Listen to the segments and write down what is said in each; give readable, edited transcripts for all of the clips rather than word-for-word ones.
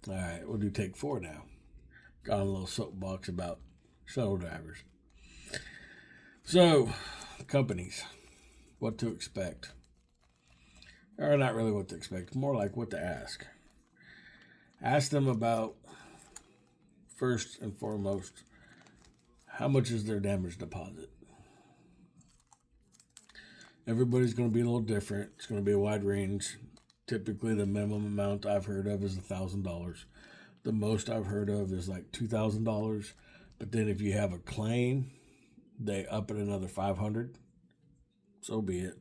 All right, we'll do take 4 now. Got a little soapbox about shuttle drivers. So, companies, what to expect. Or not really what to expect, more like what to ask. Ask them about, first and foremost, how much is their damage deposit? Everybody's going to be a little different. It's going to be a wide range. Typically, the minimum amount I've heard of is $1,000. The most I've heard of is like $2,000. But then if you have a claim, they up it another $500. So be it.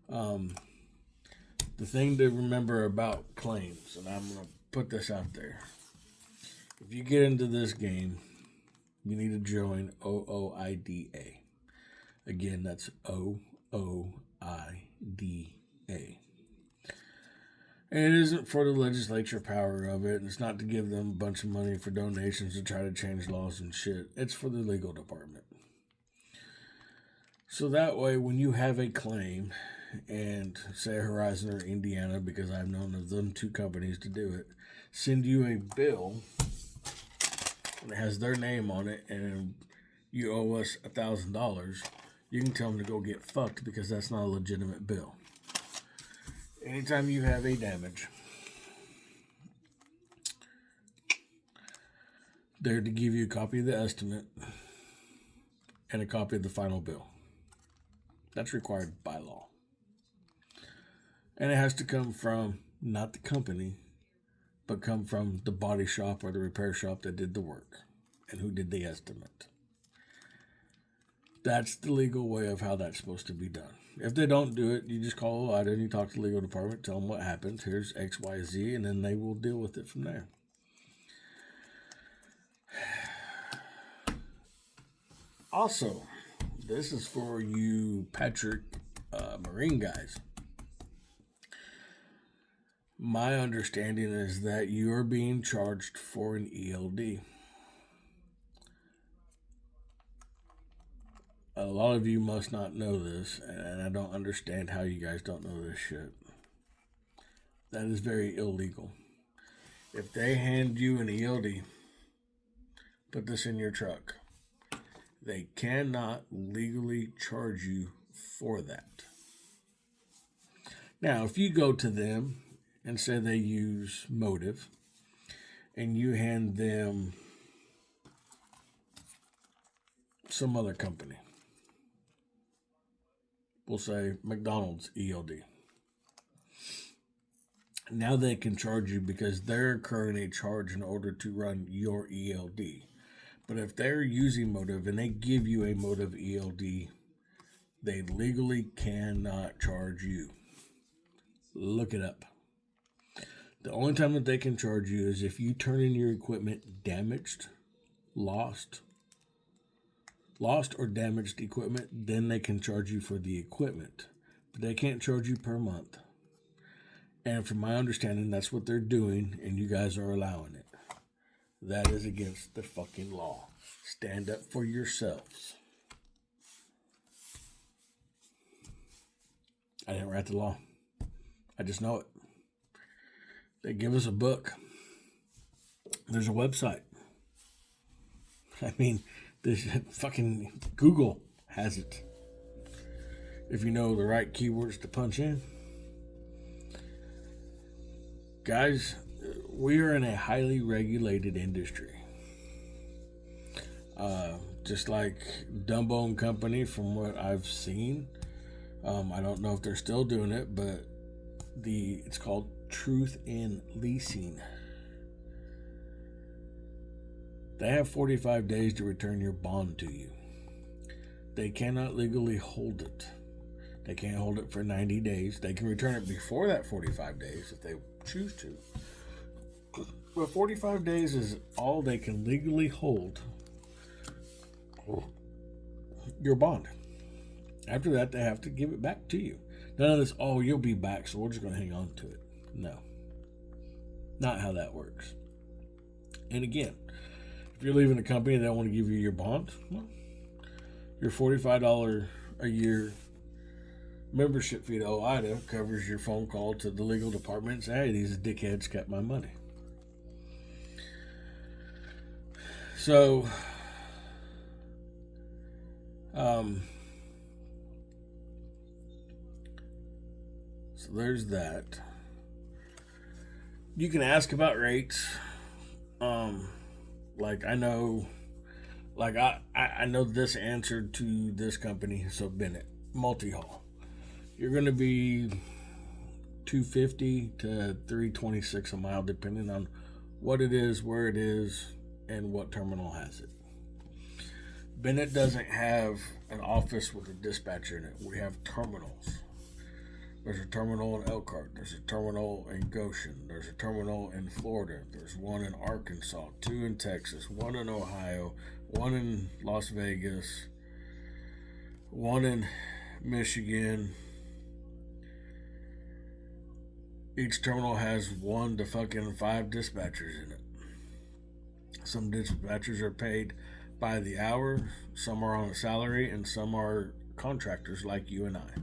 The thing to remember about claims, and I'm going to put this out there. If you get into this game, you need to join OOIDA. Again, that's OOIDA. And it isn't for the legislature power of it. It's not to give them a bunch of money for donations to try to change laws and shit. It's for the legal department. So that way, when you have a claim, and say Horizon or Indiana, because I've known of them 2 companies to do it, send you a bill and it has their name on it, and you owe us $1,000, you can tell them to go get fucked because that's not a legitimate bill. Anytime you have a damage, they're to give you a copy of the estimate and a copy of the final bill. That's required by law. And it has to come from not the company, but come from the body shop or the repair shop that did the work and who did the estimate. That's the legal way of how that's supposed to be done. If they don't do it, you just call OIDA and you talk to the legal department, tell them what happened. Here's X, Y, Z, and then they will deal with it from there. Also, this is for you Patrick Marine guys. My understanding is that you are being charged for an ELD. A lot of you must not know this, and I don't understand how you guys don't know this shit. That is very illegal. If they hand you an ELD, put this in your truck, they cannot legally charge you for that. Now, if you go to them and say they use Motive, and you hand them some other company, we'll say McDonald's ELD. Now they can charge you because they're incurring a charge in order to run your ELD. But if they're using Motive and they give you a Motive ELD, they legally cannot charge you. Look it up. The only time that they can charge you is if you turn in your equipment damaged, lost or damaged equipment, then they can charge you for the equipment. But they can't charge you per month. And from my understanding, that's what they're doing, and you guys are allowing it. That is against the fucking law. Stand up for yourselves. I didn't write the law. I just know it. They give us a book. There's a website. I mean, this fucking Google has it. If you know the right keywords to punch in. Guys, we are in a highly regulated industry. Just like Dumbo and Company, from what I've seen, I don't know if they're still doing it, but it's called Truth in Leasing. They have 45 days to return your bond to you. They cannot legally hold it. They can't hold it for 90 days. They can return it before that 45 days if they choose to. But 45 days is all they can legally hold your bond. After that, they have to give it back to you. None of this, you'll be back, so we're just going to hang on to it. No. Not how that works. And again, if you're leaving a company and they don't want to give you your bond, well, your $45 a year membership fee to OIDA covers your phone call to the legal department and say, hey, these dickheads kept my money. So, um, so there's that. You can ask about rates. Um, like I know, like I know this answer to this company. So Bennett multi haul. You're going to be 250 to 326 a mile, depending on what it is, where it is, and what terminal has it. Bennett doesn't have an office with a dispatcher in it. We have terminals. There's a terminal in Elkhart. There's a terminal in Goshen. There's a terminal in Florida. There's one in Arkansas, two in Texas, one in Ohio, one in Las Vegas, one in Michigan. Each terminal has 1 to fucking 5 dispatchers in it. Some dispatchers are paid by the hour, some are on a salary, and some are contractors like you and I.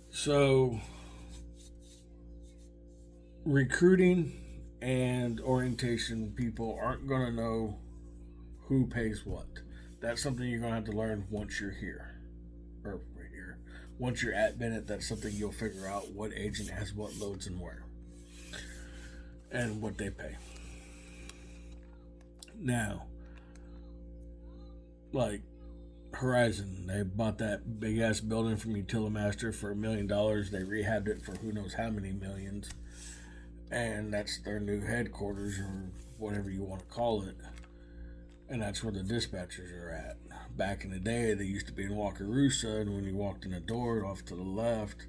So, recruiting and orientation people aren't going to know who pays what. That's something you're going to have to learn once you're here. Or here. Once you're at Bennett, that's something you'll figure out what agent has what loads and where. And what they pay. Now, like Horizon, they bought that big ass building from Utilimaster for $1 million. They rehabbed it for who knows how many millions. And that's their new headquarters, or whatever you want to call it. And that's where the dispatchers are at. Back in the day, they used to be in Wakarusa, and when you walked in the door, off to the left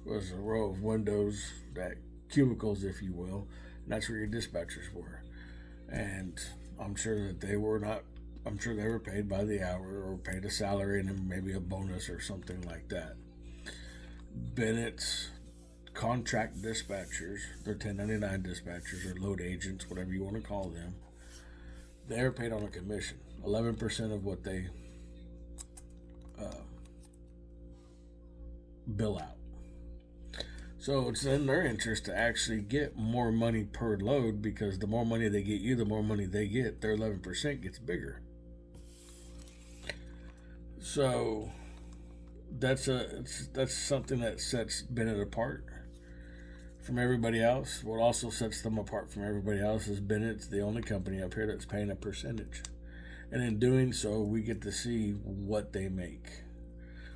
was a row of windows, that cubicles, if you will, and that's where your dispatchers were. And I'm sure that they were not. I'm sure they were paid by the hour, or paid a salary and then maybe a bonus or something like that. Bennett's contract dispatchers, they're 1099 dispatchers or load agents, whatever you want to call them. They're paid on a commission, 11% of what they bill out. So it's in their interest to actually get more money per load, because the more money they get you, the more money they get. Their 11% gets bigger. So that's something that sets Bennett apart from everybody else. What also sets them apart from everybody else is Bennett's the only company up here that's paying a percentage. And in doing so, we get to see what they make.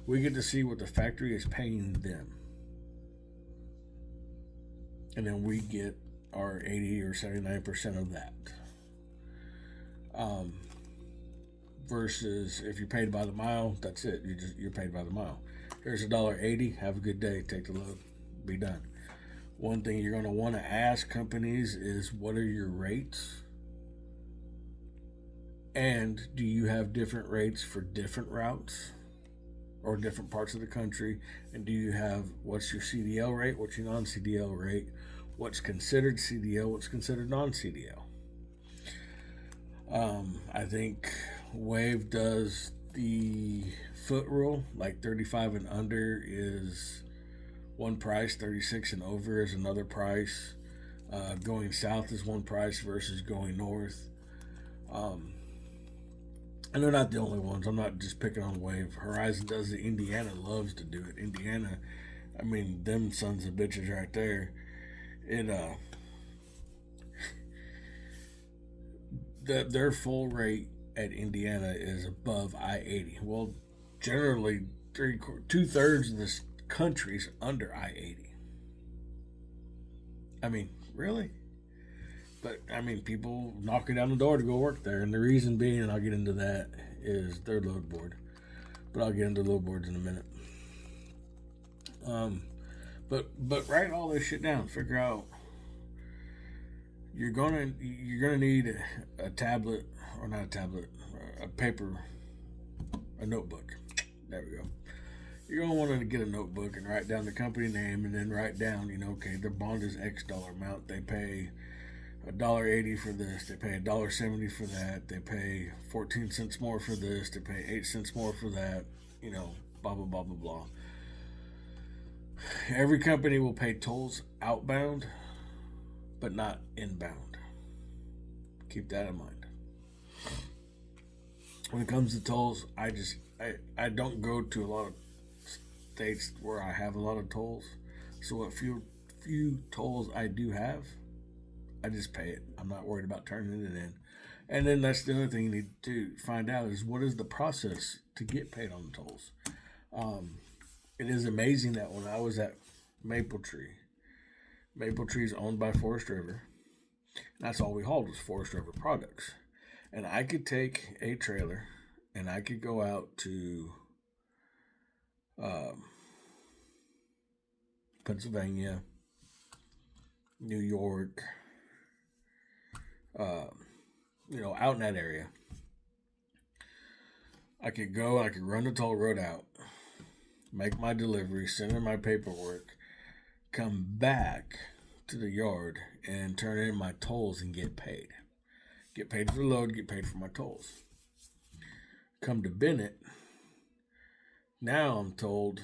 We get to see what the factory is paying them. And then we get our 80 or 79% of that. Versus if you're paid by the mile, that's it. You're paid by the mile. Here's $1.80. Have a good day. Take the load. Be done. One thing you're going to want to ask companies is, what are your rates? And do you have different rates for different routes or different parts of the country? And do you have, what's your CDL rate? What's your non-CDL rate? What's considered CDL? What's considered non-CDL? I think Wave does the foot rule, like 35 and under is one price, 36 and over is another price. Going south is one price versus going north. And they're not the only ones. I'm not just picking on Wave. Horizon does it. Indiana loves to do it. Indiana, I mean, them sons of bitches right there. Their full rate at Indiana is above I-80. Well, generally, 2/3 of this country's under I-80. I mean, really? But, I mean, people knocking down the door to go work there. And the reason being, and I'll get into that, is their load board. But I'll get into load boards in a minute. But write all this shit down. Figure out. You're gonna need a tablet, or not a tablet, a paper, a notebook. There we go. You're gonna want to get a notebook and write down the company name, and then write down, okay, their bond is X dollar amount. They pay $1.80 for this. They pay $1.70 for that. They pay 14 cents more for this. They pay 8 cents more for that. Blah blah blah blah blah. Every company will pay tolls outbound, but not inbound. Keep that in mind. When it comes to tolls, I don't go to a lot of states where I have a lot of tolls. So what few tolls I do have, I just pay it. I'm not worried about turning it in. And then that's the other thing you need to find out is what is the process to get paid on the tolls. Um, it is amazing that when I was at Maple Tree, Maple Tree is owned by Forest River. That's all we hauled was Forest River products. And I could take a trailer and I could go out to um, Pennsylvania, New York, uh, out in that area. I could go, I could run the toll road out, make my delivery, send in my paperwork, come back to the yard and turn in my tolls and get paid. Get paid for the load, get paid for my tolls. Come to Bennett, now I'm told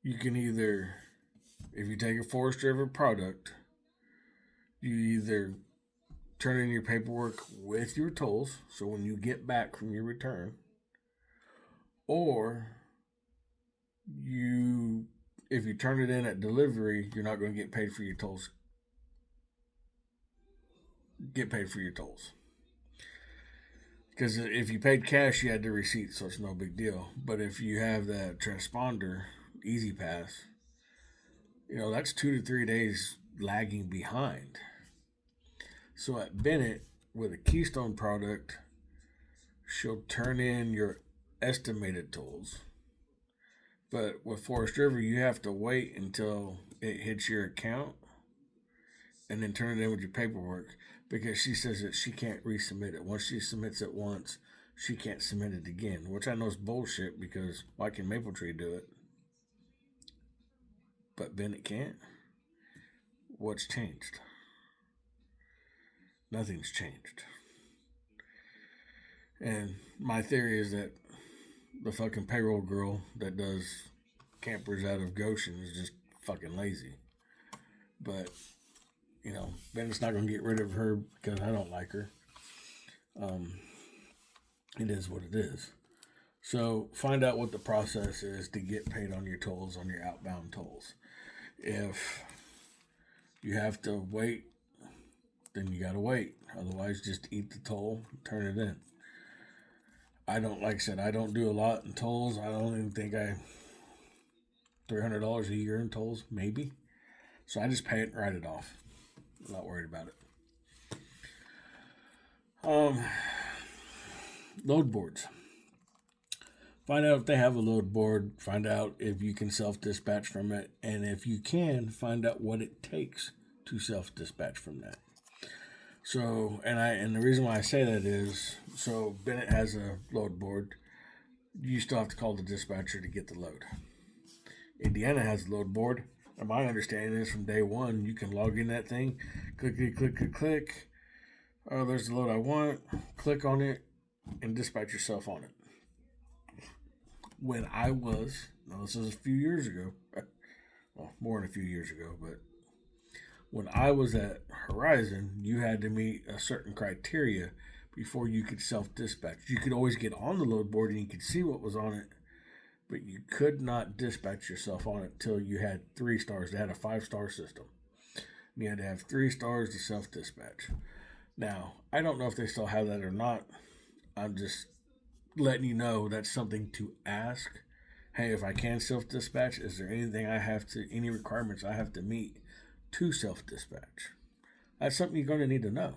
you can either, if you take a Forest River product, you either turn in your paperwork with your tolls, so when you get back from your return, or you, if you turn it in at delivery, you're not going to get paid for your tolls. Get paid for your tolls. Because if you paid cash, you had the receipt, so it's no big deal. But if you have that transponder, Easy Pass, that's 2 to 3 days lagging behind. So at Bennett, with a Keystone product, she'll turn in your estimated tolls. But with Forest River, you have to wait until it hits your account and then turn it in with your paperwork because she says that she can't resubmit it. Once she submits it once, she can't submit it again, which I know is bullshit because why can Maple Tree do it? But Bennett can't? What's changed? Nothing's changed. And my theory is that the fucking payroll girl that does campers out of Goshen is just fucking lazy. But, Bennett's not going to get rid of her because I don't like her. It is what it is. So find out what the process is to get paid on your tolls, on your outbound tolls. If you have to wait, then you gotta wait. Otherwise, just eat the toll, turn it in. Like I said, I don't do a lot in tolls. I don't even think $300 a year in tolls, maybe. So I just pay it and write it off. I'm not worried about it. Load boards. Find out if they have a load board. Find out if you can self-dispatch from it. And if you can, find out what it takes to self-dispatch from that. So, and the reason why I say that is, so Bennett has a load board. You still have to call the dispatcher to get the load. Indiana has a load board. And my understanding is from day one, you can log in that thing, click. Oh, there's the load I want. Click on it and dispatch yourself on it. When I was, now this was a few years ago, well, more than a few years ago, but when I was at Horizon, you had to meet a certain criteria before you could self-dispatch. You could always get on the load board and you could see what was on it, but you could not dispatch yourself on it till you had 3 stars. They had a 5-star system. You had to have 3 stars to self-dispatch. Now, I don't know if they still have that or not. I'm just letting you know that's something to ask. Hey, if I can self-dispatch, is there any requirements I have to meet to self-dispatch? That's something you're going to need to know.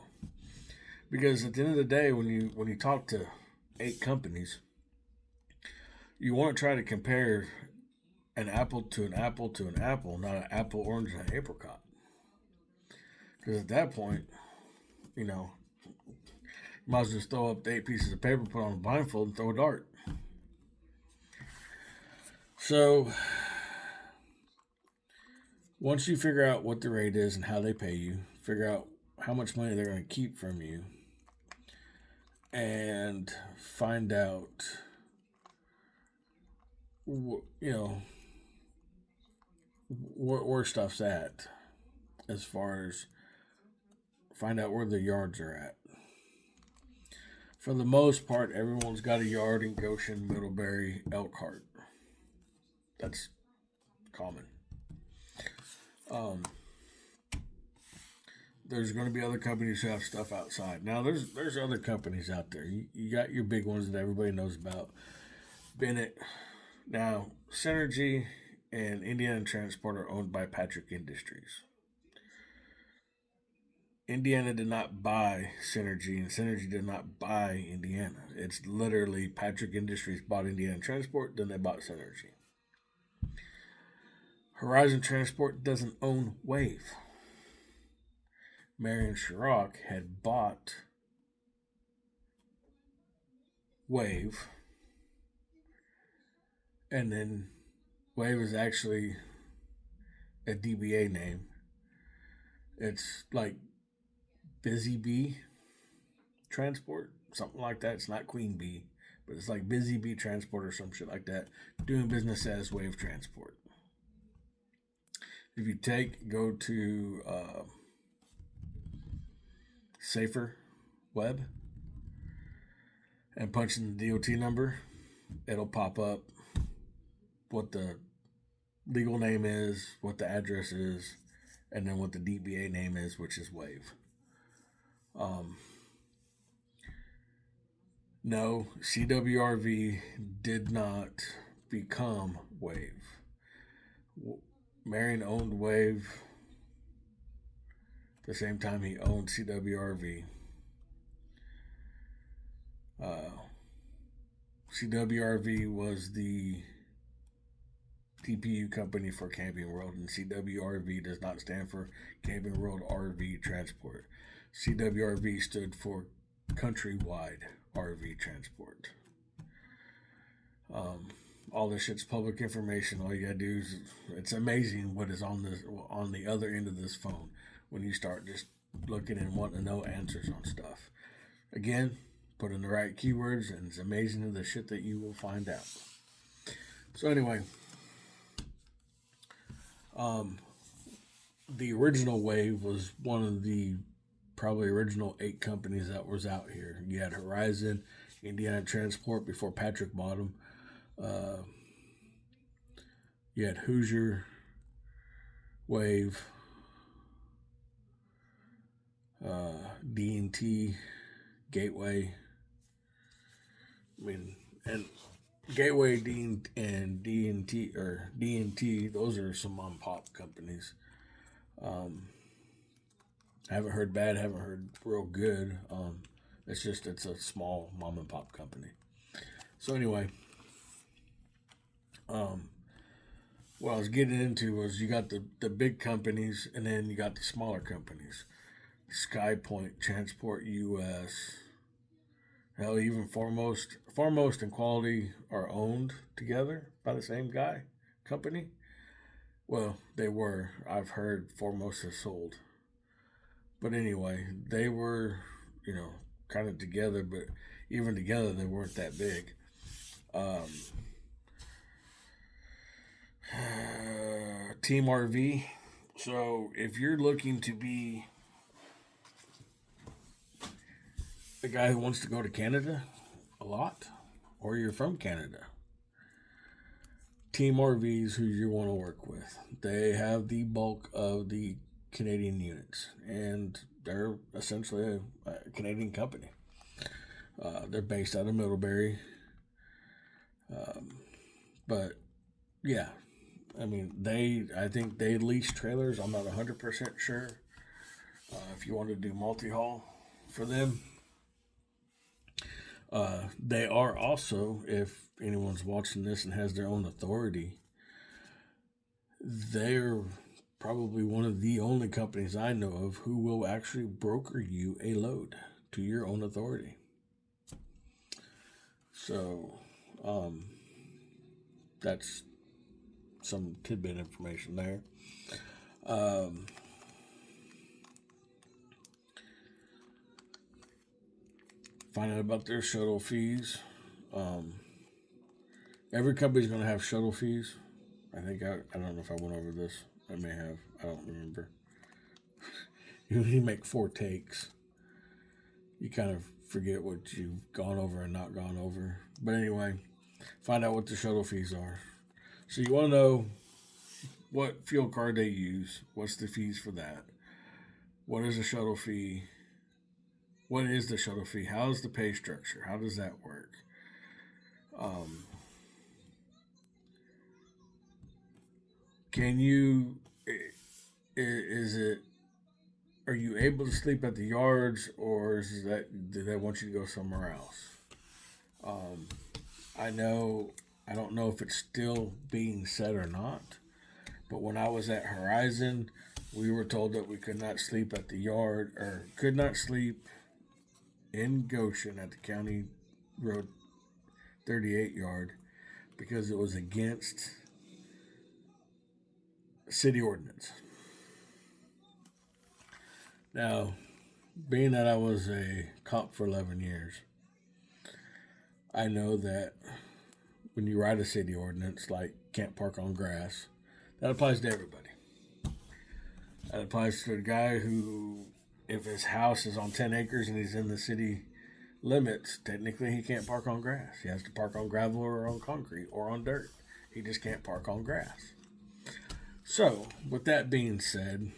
Because at the end of the day, when you talk to 8 companies, you want to try to compare an apple to an apple to an apple, not an apple, orange, and an apricot. Because at that point, you might as well just throw up the 8 pieces of paper, put on a blindfold, and throw a dart. So, once you figure out what the rate is and how they pay you, figure out how much money they're going to keep from you, and find out, where stuff's at, as far as find out where the yards are at. For the most part, everyone's got a yard in Goshen, Middlebury, Elkhart. That's common. There's going to be other companies who have stuff outside. Now, there's other companies out there. You got your big ones that everybody knows about. Bennett. Now, Synergy and Indiana Transport are owned by Patrick Industries. Indiana did not buy Synergy, and Synergy did not buy Indiana. It's literally Patrick Industries bought Indiana Transport, then they bought Synergy. Horizon Transport doesn't own Wave. Marion Shirok had bought Wave, and then Wave is actually a DBA name. It's like Busy Bee Transport, something like that. It's not Queen Bee, but it's like Busy Bee Transport or some shit like that. Doing business as Wave Transport. If you go to Safer Web and punch in the DOT number, it'll pop up what the legal name is, what the address is, and then what the DBA name is, which is Wave. No, CWRV did not become Wave. Marion owned Wave the same time he owned CWRV. CWRV was the TPU company for Camping World, and CWRV does not stand for Camping World RV Transport. CWRV stood for Countrywide RV Transport. All this shit's public information. All you gotta do is, it's amazing what is on the other end of this phone when you start just looking and wanting to know answers on stuff. Again, put in the right keywords, and it's amazing the shit that you will find out. So anyway, the original Wave was one of the probably original 8 companies that was out here. You had Horizon, Indiana Transport before Patrick bought them. You had Hoosier, Wave, D&T, Gateway. And Gateway, and D&T, or D&T, those are some mom and pop companies. Haven't heard bad, haven't heard real good. It's a small mom and pop company. So anyway, what I was getting into was you got the big companies, and then you got the smaller companies. SkyPoint, Transport US, hell, even Foremost and Quality are owned together by the same company. Well, they were. I've heard Foremost has sold. But anyway, they were, kind of together, but even together they weren't that big. Team RV. So if you're looking to be a guy who wants to go to Canada a lot, or you're from Canada, Team RVs who you want to work with. They have the bulk of the Canadian units, and they're essentially a Canadian company. They're based out of Middlebury. But yeah, I think they lease trailers. I'm not 100% sure. If you want to do multi-haul for them, they are also, if anyone's watching this and has their own authority, they're probably one of the only companies I know of who will actually broker you a load to your own authority. So, that's some tidbit information there. Find out about their shuttle fees. Every company's going to have shuttle fees. I think I don't know if I went over this. I may have. I don't remember. You make 4 takes. You kind of forget what you've gone over and not gone over. But anyway, find out what the shuttle fees are. So you want to know what fuel card they use, what's the fees for that, what is the shuttle fee, what is the shuttle fee, how is the pay structure, how does that work, um, can you, is it, are you able to sleep at the yards, or is that, do they want you to go somewhere else? Um, I know, I don't know if it's still being said or not, but when I was at Horizon, we were told that we could not sleep at the yard, or could not sleep in Goshen at the County Road 38 yard, because it was against city ordinance. Now, being that I was a cop for 11 years, I know that when you write a city ordinance like can't park on grass, that applies to everybody. That applies to a guy who, if his house is on 10 acres and he's in the city limits, technically he can't park on grass. He has to park on gravel or on concrete or on dirt. He just can't park on grass. So, with that being said,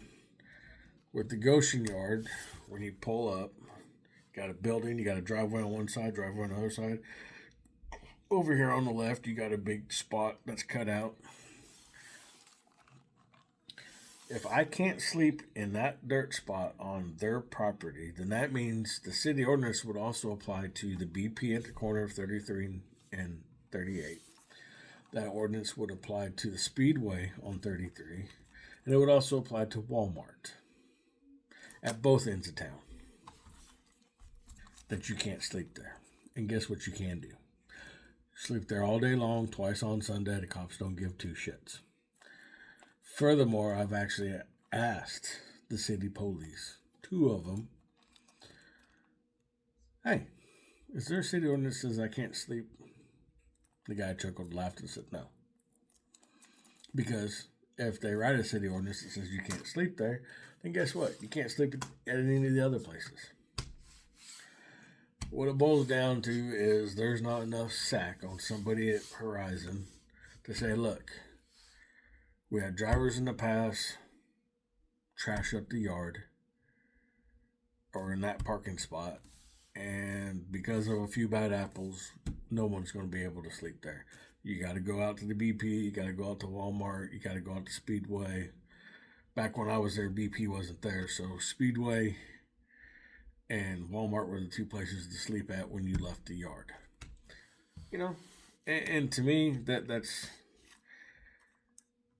with the Goshen yard, when you pull up, you got a building, you got a driveway on one side, driveway on the other side. Over here on the left, you got a big spot that's cut out. If I can't sleep in that dirt spot on their property, then that means the city ordinance would also apply to the BP at the corner of 33 and 38. That ordinance would apply to the Speedway on 33, and it would also apply to Walmart at both ends of town. That you can't sleep there. And guess what you can do? Sleep there all day long, twice on Sunday. The cops don't give two shits. Furthermore, I've actually asked the city police, two of them, hey, is there a city ordinance that says I can't sleep? The guy chuckled, laughed, and said no. Because if they write a city ordinance that says you can't sleep there, then guess what? You can't sleep at any of the other places. What it boils down to is there's not enough sack on somebody at Horizon to say, look, we had drivers in the past trash up the yard or in that parking spot, and because of a few bad apples, no one's going to be able to sleep there. You got to go out to the BP, you got to go out to Walmart, you got to go out to Speedway. Back when I was there, BP wasn't there, so Speedway and Walmart were the two places to sleep at when you left the yard. You know, and to me, that's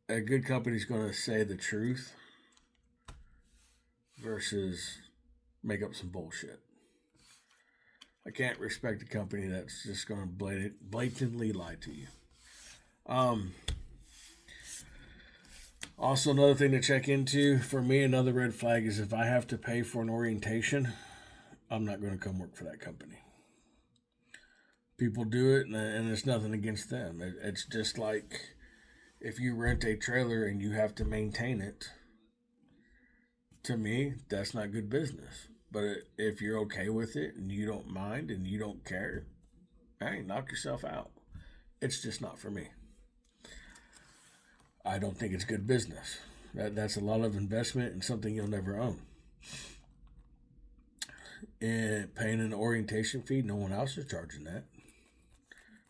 a good company's going to say the truth versus make up some bullshit. I can't respect a company that's just going to blatantly lie to you. Also, another thing to check into for me, another red flag is if I have to pay for an orientation, I'm not going to come work for that company. People do it, and it's nothing against them. It's just like if you rent a trailer and you have to maintain it. To me, that's not good business. But if you're okay with it and you don't mind and you don't care, hey, knock yourself out. It's just not for me. I don't think it's good business. That's a lot of investment in something you'll never own. And paying an orientation fee, no one else is charging that.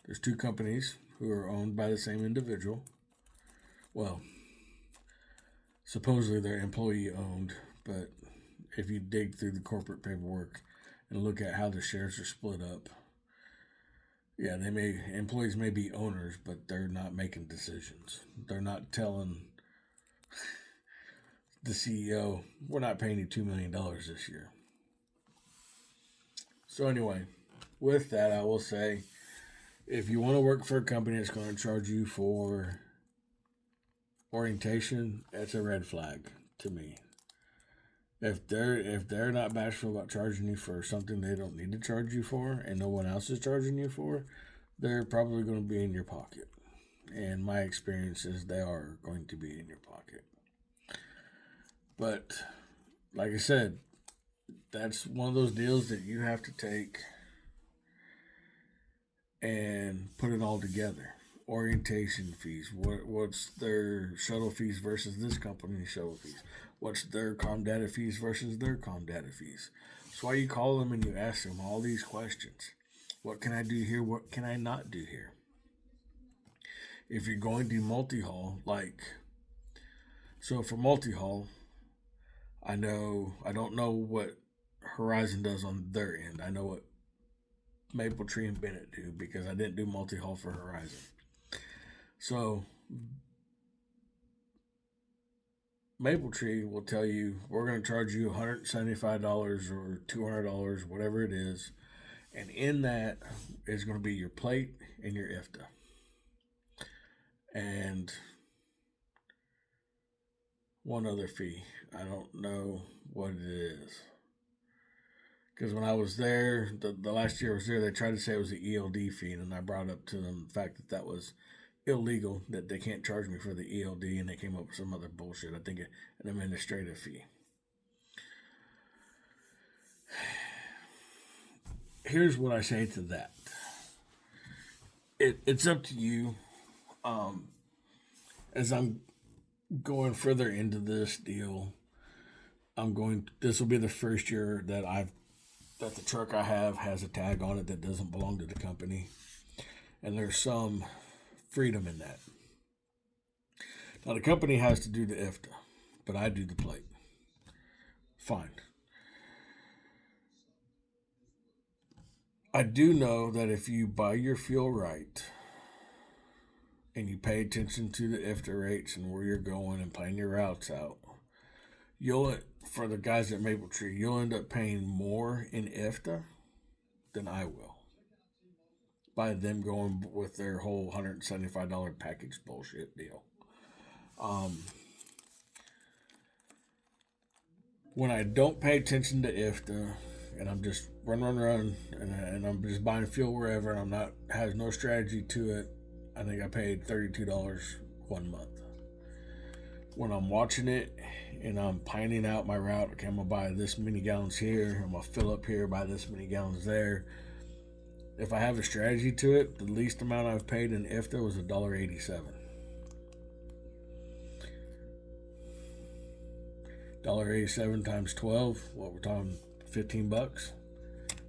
There's two companies who are owned by the same individual. Well, supposedly they're employee owned, but if you dig through the corporate paperwork and look at how the shares are split up, yeah, employees may be owners, but they're not making decisions. They're not telling the CEO, we're not paying you $2 million this year. So anyway, with that, I will say, if you want to work for a company that's going to charge you for orientation, that's a red flag to me. If they're not bashful about charging you for something they don't need to charge you for, and no one else is charging you for, they're probably going to be in your pocket. And my experience is they are going to be in your pocket. But like I said, that's one of those deals that you have to take and put it all together. Orientation fees. What's their shuttle fees versus this company's shuttle fees? What's their com data fees versus their com data fees? That's why you call them and you ask them all these questions. What can I do here? What can I not do here? If you're going to multi-haul, for multi-haul, I don't know what Horizon does on their end. I know what Maple Tree and Bennett do because I didn't do multi-haul for Horizon. So Maple Tree will tell you we're going to charge you $175 or $200, whatever it is, and in that is going to be your plate and your IFTA. And one other fee. I don't know what it is. Because when I was there, the last year I was there, they tried to say it was the ELD fee, and I brought up to them the fact that was illegal, that they can't charge me for the ELD, and they came up with some other bullshit. I think an administrative fee. Here's what I say to that. It's up to you. As I'm going further into this deal, this will be the first year that the truck I have has a tag on it that doesn't belong to the company. And there's some freedom in that. Now the company has to do the IFTA, but I do the plate. Fine. I do know that if you buy your fuel right and you pay attention to the IFTA rates and where you're going and plan your routes out, for the guys at Maple Tree, you'll end up paying more in IFTA than I will by them going with their whole $175 package bullshit deal. When I don't pay attention to IFTA and I'm just run, and I'm just buying fuel wherever and has no strategy to it, I think I paid $32 1 month. When I'm watching it and I'm planning out my route, okay, I'm gonna buy this many gallons here, I'm gonna fill up here, buy this many gallons there. If I have a strategy to it, the least amount I've paid in IFTA was $1.87. $1.87 times 12, what we're talking, $15.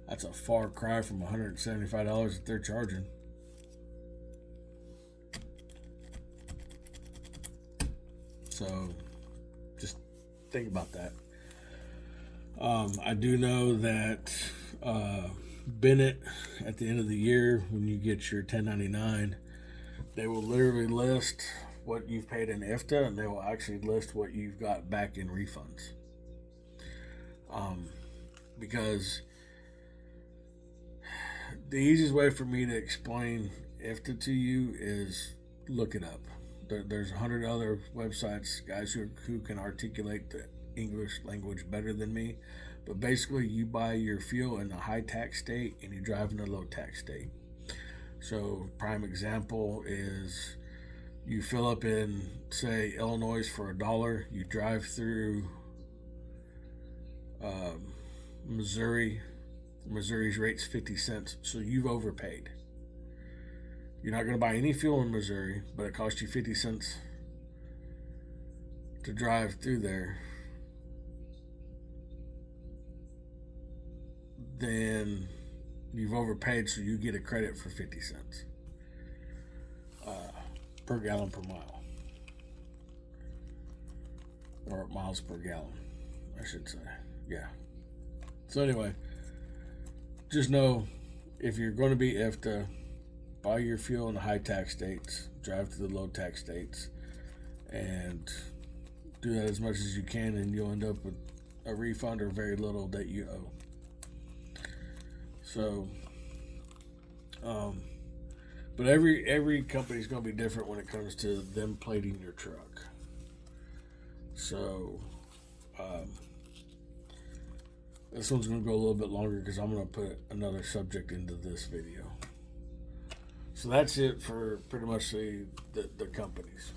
That's a far cry from $175 that they're charging. So just think about that. I do know that Bennett, at the end of the year, when you get your 1099, they will literally list what you've paid in IFTA, and they will actually list what you've got back in refunds. Because the easiest way for me to explain IFTA to you is look it up. There's 100 other websites, guys who can articulate the English language better than me. But basically, you buy your fuel in a high tax state and you drive in a low tax state. So, prime example is you fill up in, say, Illinois for $1. You drive through Missouri. Missouri's rate's 50 cents, so you've overpaid. You're not going to buy any fuel in Missouri, but it costs you 50 cents to drive through there. Then you've overpaid, so you get a credit for 50 cents per gallon per mile. Or miles per gallon, I should say. Yeah. So anyway, just know if you're going to be IFTA, buy your fuel in the high tax states, drive to the low tax states, and do that as much as you can, and you'll end up with a refund or very little that you owe. So, but every company is going to be different when it comes to them plating your truck. So, this one's going to go a little bit longer because I'm going to put another subject into this video. So that's it for pretty much the companies.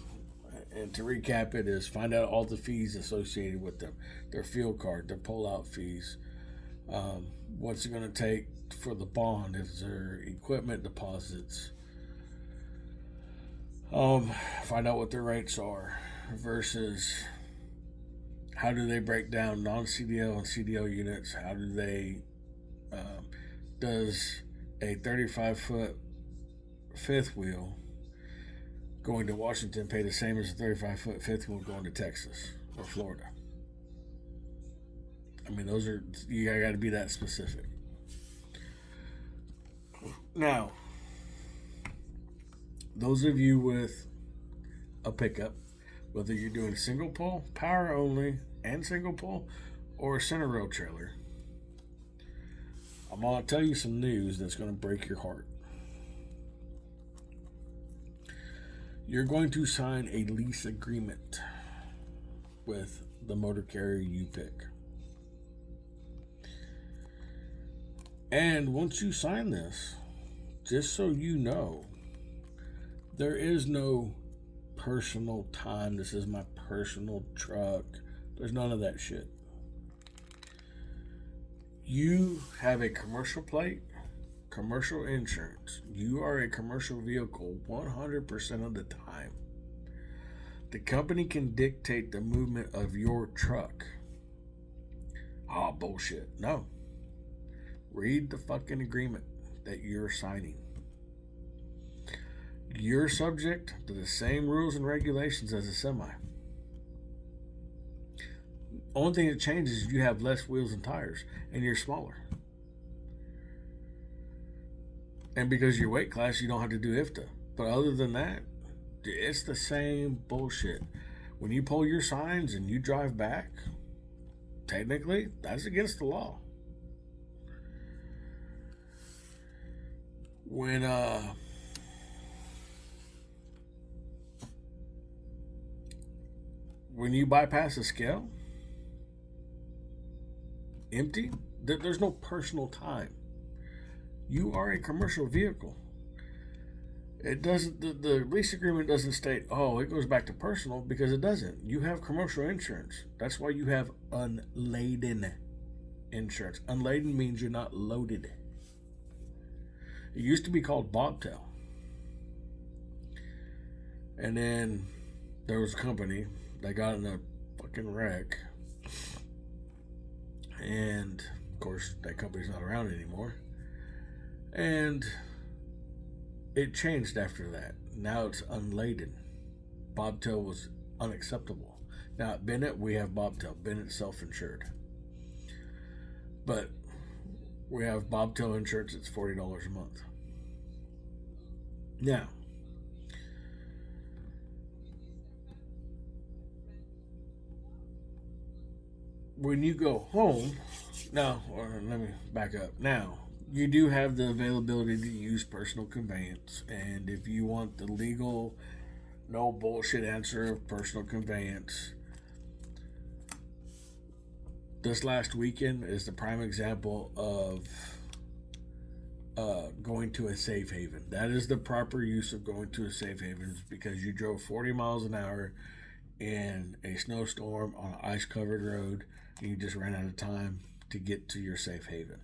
And to recap it is find out all the fees associated with them. Their fuel card, their pull-out fees, What's it going to take for the bond? Is there equipment deposits? Find out what their rates are versus how do they break down non-CDL and CDL units? How do they, does a 35-foot fifth wheel going to Washington pay the same as a 35-foot fifth wheel going to Texas or Florida? I mean, those are, you got to be that specific. Now, those of you with a pickup, whether you're doing single pull, power only, and single pull, or a center rail trailer, I'm going to tell you some news that's going to break your heart. You're going to sign a lease agreement with the motor carrier you pick. And once you sign this, just so you know, there is no personal time. This is my personal truck. There's none of that shit. You have a commercial plate, commercial insurance. You are a commercial vehicle 100% of the time. The company can dictate the movement of your truck. Oh, bullshit. No. Read the fucking agreement that you're signing. You're subject to the same rules and regulations as a semi. Only thing that changes is you have less wheels and tires and you're smaller. And because your weight class, you don't have to do IFTA. But other than that, it's the same bullshit. When you pull your signs and you drive back, technically, that's against the law. When you bypass a scale, empty, there's no personal time. You are a commercial vehicle. It doesn't. The lease agreement doesn't state, oh, it goes back to personal, because it doesn't. You have commercial insurance. That's why you have unladen insurance. Unladen means you're not loaded. It used to be called bobtail. And then there was a company that got in a fucking wreck. And, of course, that company's not around anymore. And it changed after that. Now it's unladen. Bobtail was unacceptable. Now at Bennett, we have bobtail. Bennett's self-insured. But we have bobtail insurance. It's $40 a month. Now, when you go home, now, or let me back up. Now, you do have the availability to use personal conveyance. And if you want the legal, no bullshit answer of personal conveyance, this last weekend is the prime example of going to a safe haven. That is the proper use of going to a safe haven, because you drove 40 miles an hour in a snowstorm on an ice-covered road, and you just ran out of time to get to your safe haven.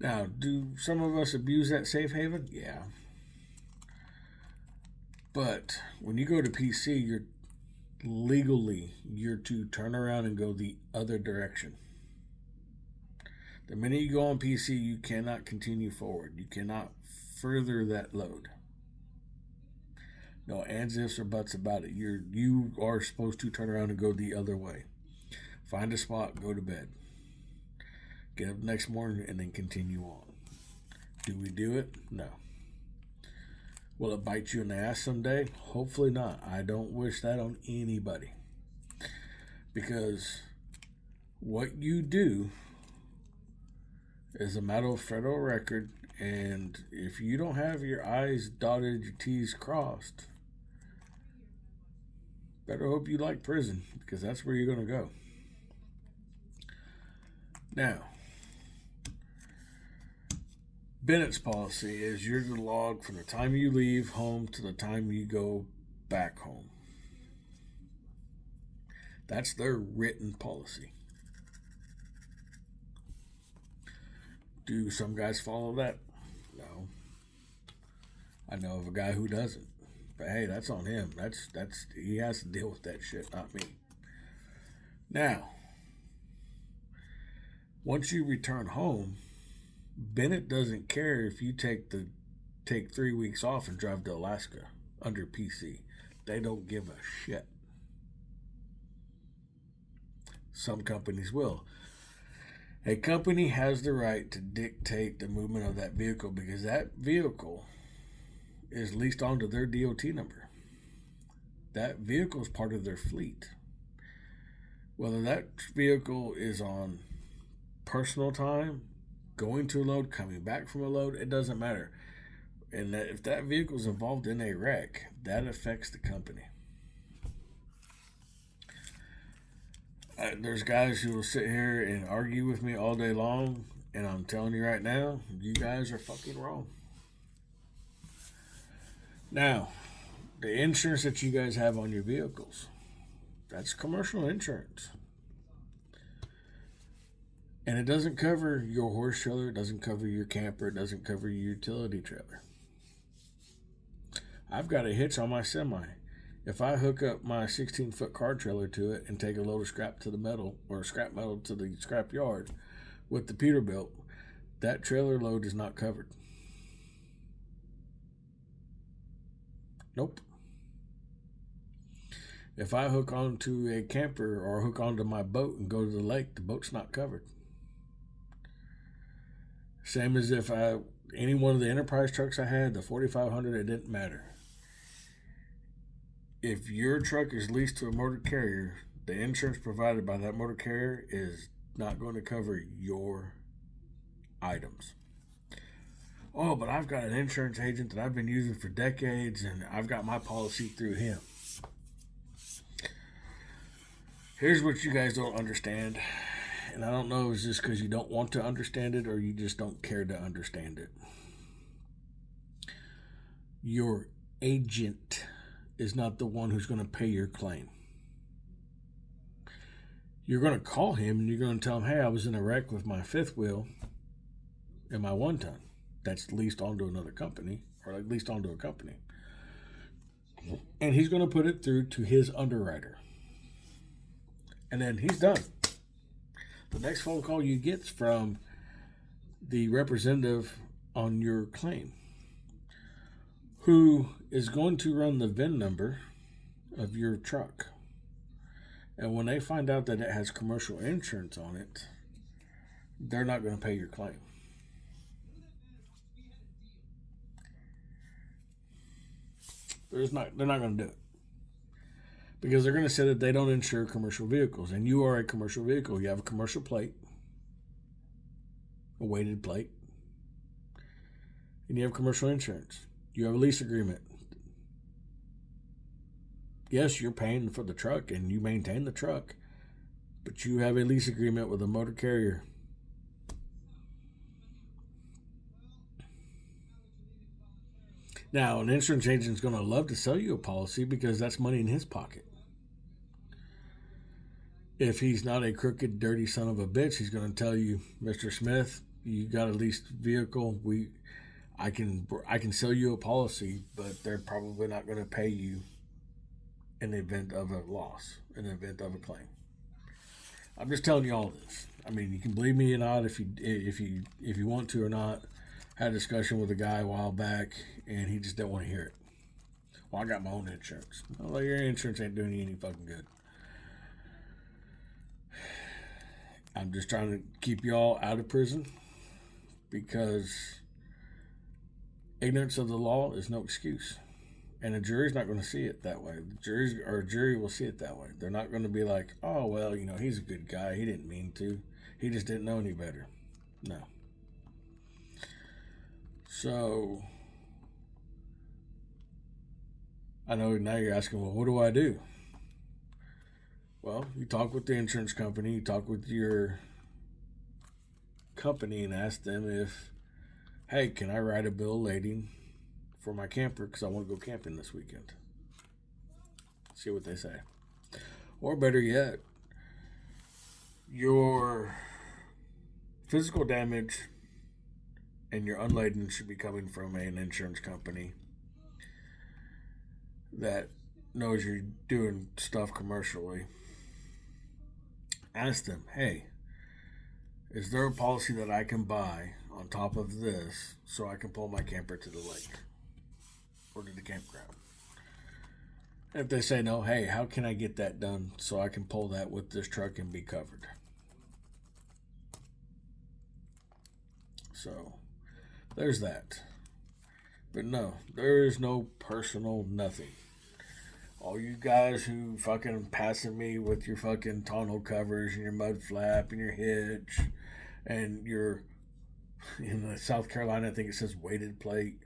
Now, do some of us abuse that safe haven? Yeah. But when you go to PC, you're to turn around and go the other direction. The minute you go on PC, you cannot continue forward. You cannot further that load. No ands, ifs, or buts about it. You are supposed to turn around and go the other way. Find a spot, go to bed. Get up next morning and then continue on. Do we do it? No. Will it bite you in the ass someday? Hopefully not. I don't wish that on anybody. Because what you do is a matter of federal record, and if you don't have your I's dotted, your T's crossed, better hope you like prison, because that's where you're going to go. Now, Bennett's policy is you're to log from the time you leave home to the time you go back home. That's their written policy. Do some guys follow that? No. I know of a guy who doesn't. But hey, that's on him. That's he has to deal with that shit, not me. Now, once you return home, Bennett doesn't care if you take 3 weeks off and drive to Alaska under PC. They don't give a shit. Some companies will. A company has the right to dictate the movement of that vehicle because that vehicle is leased onto their DOT number. That vehicle is part of their fleet. Whether that vehicle is on personal time, going to a load, coming back from a load, it doesn't matter. And that if that vehicle is involved in a wreck, that affects the company. There's guys who will sit here and argue with me all day long, and I'm telling you right now, you guys are fucking wrong. Now, the insurance that you guys have on your vehicles, that's commercial insurance. And it doesn't cover your horse trailer, it doesn't cover your camper, it doesn't cover your utility trailer. I've got a hitch on my semi. If I hook up my 16-foot car trailer to it and take a load of scrap to the metal or scrap metal to the scrap yard with the Peterbilt, that trailer load is not covered. Nope. If I hook onto a camper or hook onto my boat and go to the lake, the boat's not covered. Same as if any one of the Enterprise trucks I had, the 4500, it didn't matter. If your truck is leased to a motor carrier, the insurance provided by that motor carrier is not going to cover your items. Oh, but I've got an insurance agent that I've been using for decades and I've got my policy through him. Here's what you guys don't understand. And I don't know if it's just because you don't want to understand it or you just don't care to understand it. Your agent is not the one who's going to pay your claim. You're going to call him and you're going to tell him, hey, I was in a wreck with my fifth wheel and my 1-ton. That's leased onto another company or like leased onto a company. And he's going to put it through to his underwriter. And then he's done. The next phone call you get's from the representative on your claim, who is going to run the VIN number of your truck. And when they find out that it has commercial insurance on it, they're not going to pay your claim. They're not going to do it. Because they're going to say that they don't insure commercial vehicles. And you are a commercial vehicle. You have a commercial plate, a weighted plate, and you have commercial insurance. You have a lease agreement. Yes, you're paying for the truck and you maintain the truck, but you have a lease agreement with a motor carrier. Now, an insurance agent is going to love to sell you a policy because that's money in his pocket. If he's not a crooked, dirty son of a bitch, he's going to tell you, Mr. Smith, you got a leased vehicle. I can sell you a policy, but they're probably not going to pay you in the event of a loss, in the event of a claim. I'm just telling you all this. I mean, you can believe me or not if you want to or not. I had a discussion with a guy a while back, and he just didn't want to hear it. Well, I got my own insurance. Well, your insurance ain't doing you any fucking good. I'm just trying to keep y'all out of prison because ignorance of the law is no excuse. And a jury's not going to see it that way. A jury will see it that way. They're not going to be like, oh, well, he's a good guy. He didn't mean to. He just didn't know any better. No. So, I know now you're asking, well, what do I do? Well, you talk with the insurance company, you talk with your company and ask them if, hey, can I write a bill of lading for my camper because I want to go camping this weekend? See what they say. Or better yet, your physical damage and your unladen should be coming from an insurance company that knows you're doing stuff commercially. Ask them, hey, is there a policy that I can buy on top of this so I can pull my camper to the lake or to the campground? If they say no, hey, how can I get that done so I can pull that with this truck and be covered? So there's that. But no, there is no personal nothing. All you guys who fucking passing me with your fucking tonneau covers and your mud flap and your hitch and your, in South Carolina, I think it says weighted plate.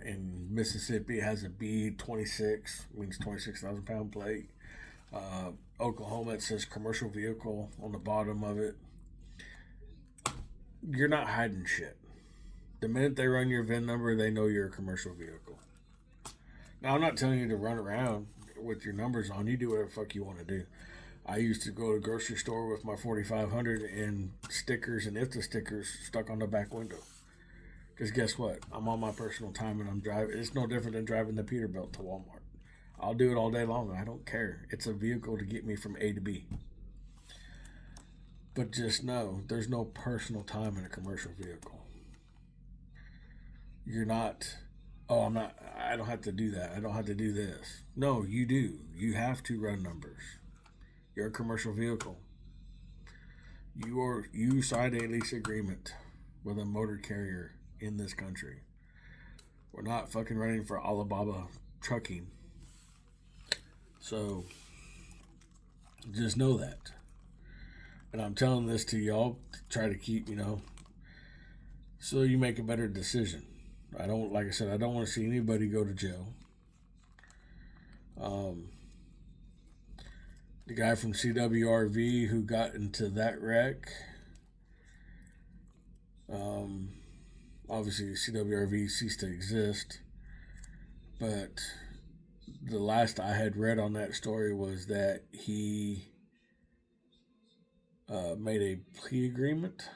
In Mississippi, it has a B26, means 26,000 pound plate. Oklahoma, it says commercial vehicle on the bottom of it. You're not hiding shit. The minute they run your VIN number, they know you're a commercial vehicle. Now, I'm not telling you to run around with your numbers on. You do whatever the fuck you want to do. I used to go to the grocery store with my 4500 and stickers and IFTA stickers stuck on the back window. Because guess what? I'm on my personal time and I'm driving. It's no different than driving the Peterbilt to Walmart. I'll do it all day long. I don't care. It's a vehicle to get me from A to B. But just know, there's no personal time in a commercial vehicle. You're not, oh, I don't have to do that. I don't have to do this. No, you do. You have to run numbers. You're a commercial vehicle. You signed a lease agreement with a motor carrier in this country. We're not fucking running for Alibaba trucking. So just know that. And I'm telling this to y'all to try to keep, so you make a better decision. Like I said, I don't want to see anybody go to jail. The guy from CWRV who got into that wreck, obviously CWRV ceased to exist, but the last I had read on that story was that he made a plea agreement,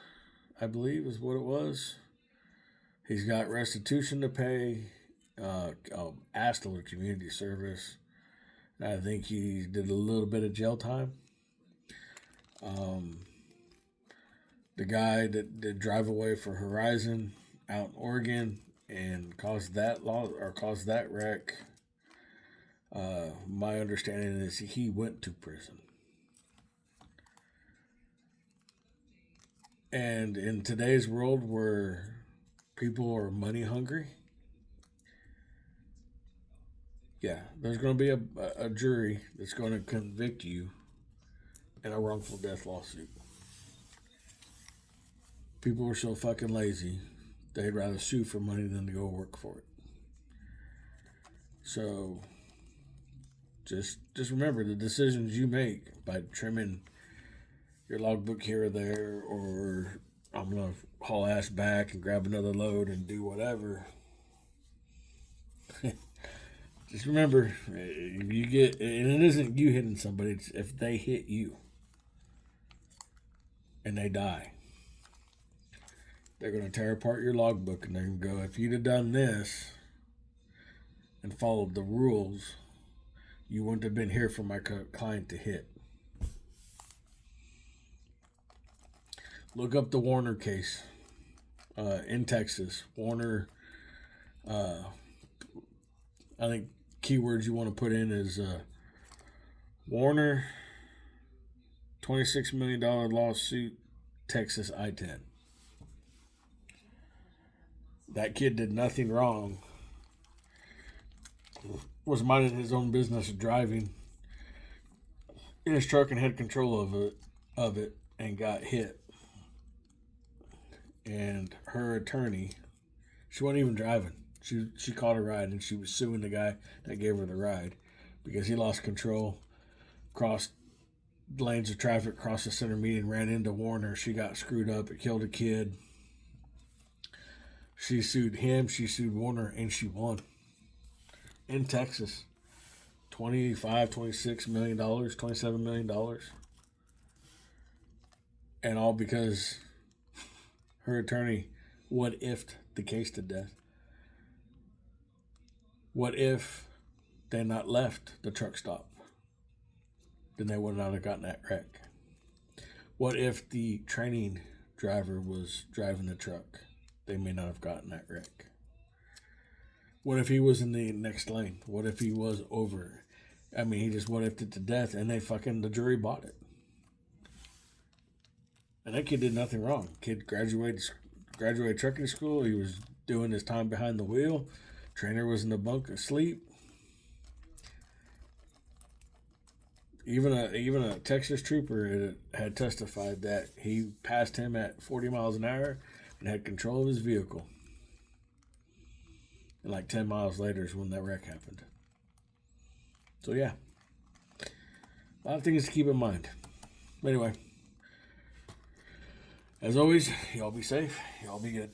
I believe is what it was. He's got restitution to pay, asked a little community service. I think he did a little bit of jail time. The guy that did drive away for Horizon out in Oregon and caused that wreck. My understanding is he went to prison. And in today's world where people are money hungry, yeah, there's going to be a jury that's going to convict you in a wrongful death lawsuit. People are so fucking lazy, they'd rather sue for money than to go work for it. So just remember the decisions you make by trimming your logbook here or there, or I'm going to haul ass back and grab another load and do whatever. Just remember, if you get, and it isn't you hitting somebody, it's if they hit you and they die. They're going to tear apart your logbook and they're going to go, if you'd have done this and followed the rules, you wouldn't have been here for my client to hit. Look up the Warner case in Texas. Warner, I think keywords you want to put in is Warner, $26 million lawsuit, Texas I-10. That kid did nothing wrong. Was minding his own business of driving in his truck and had control of it and got hit. And her attorney, she wasn't even driving. She caught a ride and she was suing the guy that gave her the ride because he lost control, crossed lanes of traffic, crossed the center median, ran into Warner. She got screwed up. It killed a kid. She sued him, she sued Warner, and she won. In Texas. $26 million, $27 million. And all because her attorney What if the case to death? What if they not left the truck stop? Then they would not have gotten that wreck. What if the training driver was driving the truck? They may not have gotten that wreck. What if he was in the next lane? What if he was over? I mean, he just what ifed it to death, and the jury bought it. And that kid did nothing wrong. Kid graduated trucking school. He was doing his time behind the wheel. Trainer was in the bunk asleep. Even a Texas trooper had testified that he passed him at 40 miles an hour and had control of his vehicle. And like 10 miles later is when that wreck happened. So yeah, a lot of things to keep in mind. But anyway, as always, y'all be safe. Y'all be good.